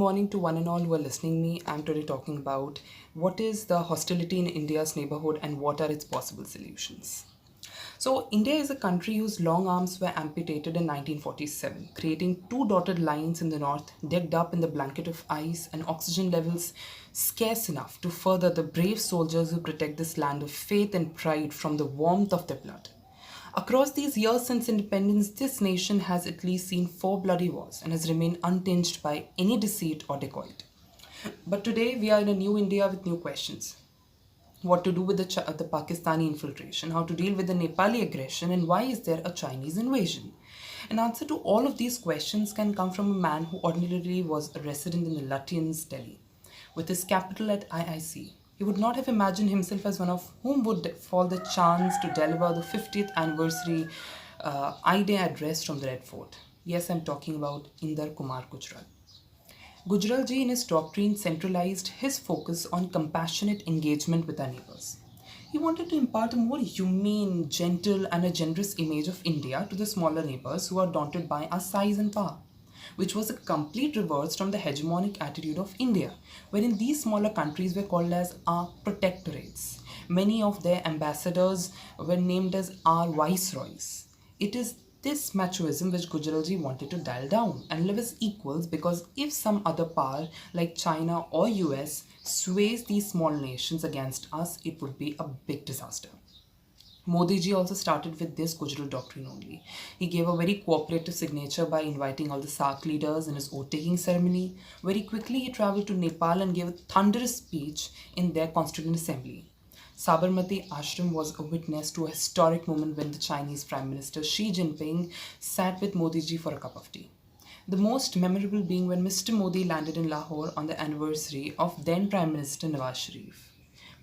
morning to one and all who are listening me. I'm today talking about what is the hostility in India's neighborhood and what are its possible solutions. So, India is a country whose long arms were amputated in 1947, creating two dotted lines in the north, decked up in the blanket of ice and oxygen levels scarce enough to further the brave soldiers who protect this land of faith and pride from the warmth of their blood. Across these years since independence, this nation has at least seen four bloody wars and has remained untinged by any deceit or dacoit. But today we are in a new India with new questions. What to do with the Pakistani infiltration, how to deal with the Nepali aggression, and why is there a Chinese invasion? An answer to all of these questions can come from a man who ordinarily was a resident in the Lutyens, Delhi, with his capital at IIC. He would not have imagined himself as one of whom would fall the chance to deliver the 50th anniversary I-Day address from the Red Fort. Yes, I'm talking about Inder Kumar Gujral. Gujral ji in his doctrine centralized his focus on compassionate engagement with our neighbors. He wanted to impart a more humane, gentle, and a generous image of India to the smaller neighbors who are daunted by our size and power, which was a complete reverse from the hegemonic attitude of India, wherein these smaller countries were called as our protectorates. Many of their ambassadors were named as our viceroys. It is this machoism which Gujaralji wanted to dial down and live as equals, because if some other power like China or US sways these small nations against us, it would be a big disaster. Modi ji also started with this Gujarat doctrine only. He gave a very cooperative signature by inviting all the SAARC leaders in his oath-taking ceremony. Very quickly, he traveled to Nepal and gave a thunderous speech in their constituent assembly. Sabarmati Ashram was a witness to a historic moment when the Chinese Prime Minister Xi Jinping sat with Modi ji for a cup of tea. The most memorable being when Mr. Modi landed in Lahore on the anniversary of then Prime Minister Nawaz Sharif.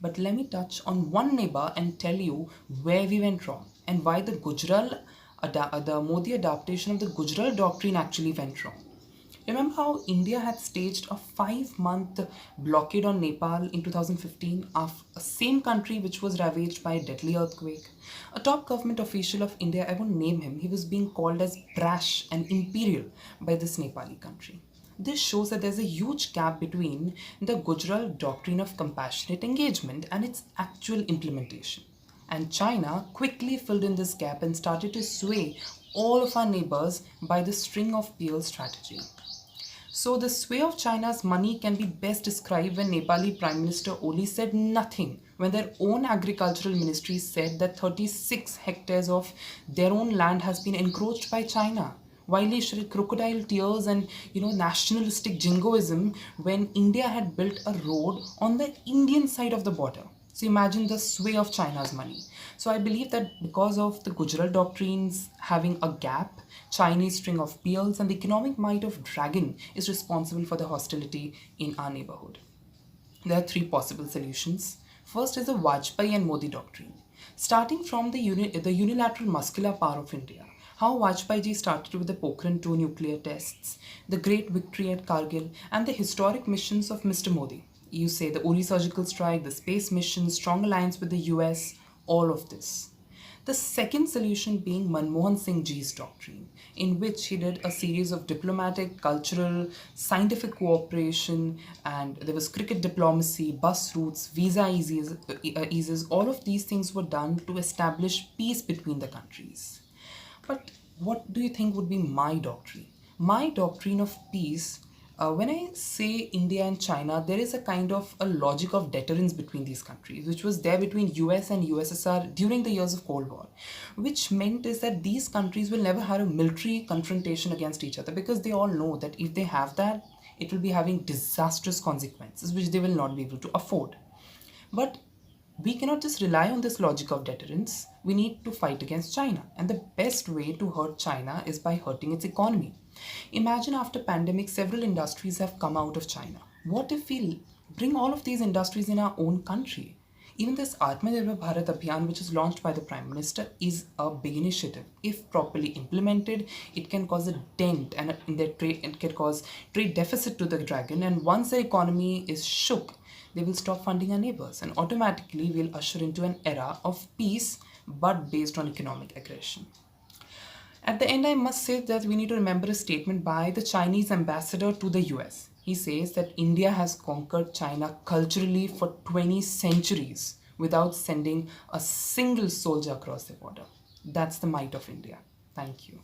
But let me touch on one neighbor and tell you where we went wrong and why the Modi adaptation of the Gujral doctrine actually went wrong. Remember how India had staged a 5-month blockade on Nepal in 2015 of a same country which was ravaged by a deadly earthquake? A top government official of India, I won't name him, he was being called as brash and imperial by this Nepali country. This shows that there's a huge gap between the Gujral doctrine of compassionate engagement and its actual implementation. And China quickly filled in this gap and started to sway all of our neighbors by the string of pearls strategy. So, the sway of China's money can be best described when Nepali Prime Minister Oli said nothing when their own agricultural ministry said that 36 hectares of their own land has been encroached by China. While he shed crocodile tears and nationalistic jingoism when India had built a road on the Indian side of the border. So imagine the sway of China's money. So I believe that because of the Gujarat doctrines having a gap, Chinese string of pearls and the economic might of dragon is responsible for the hostility in our neighborhood. There are three possible solutions. First is the Vajpayee and Modi doctrine. Starting from the unilateral muscular power of India, how Vajpayee ji started with the Pokhran 2 nuclear tests, the great victory at Kargil, and the historic missions of Mr. Modi. You say the Uri surgical strike, the space mission, strong alliance with the US, all of this. The second solution being Manmohan Singh ji's doctrine, in which he did a series of diplomatic, cultural, scientific cooperation, and there was cricket diplomacy, bus routes, visa eases. All of these things were done to establish peace between the countries. But what do you think would be my doctrine? My doctrine of peace, when I say India and China, there is a kind of a logic of deterrence between these countries, which was there between US and USSR during the years of Cold War, which meant is that these countries will never have a military confrontation against each other, because they all know that if they have that, it will be having disastrous consequences, which they will not be able to afford. But we cannot just rely on this logic of deterrence. We need to fight against China. And the best way to hurt China is by hurting its economy. Imagine after pandemic, several industries have come out of China. What if we bring all of these industries in our own country? Even this Atmanirbhar Bharat Abhiyan, which is launched by the Prime Minister, is a big initiative. If properly implemented, it can cause a dent and in their trade, it can cause trade deficit to the dragon. And once the economy is shook, they will stop funding our neighbors, and automatically we'll usher into an era of peace but based on economic aggression. At the end, I must say that we need to remember a statement by the Chinese ambassador to the US. He says that India has conquered China culturally for 20 centuries without sending a single soldier across the border. That's the might of India. Thank you.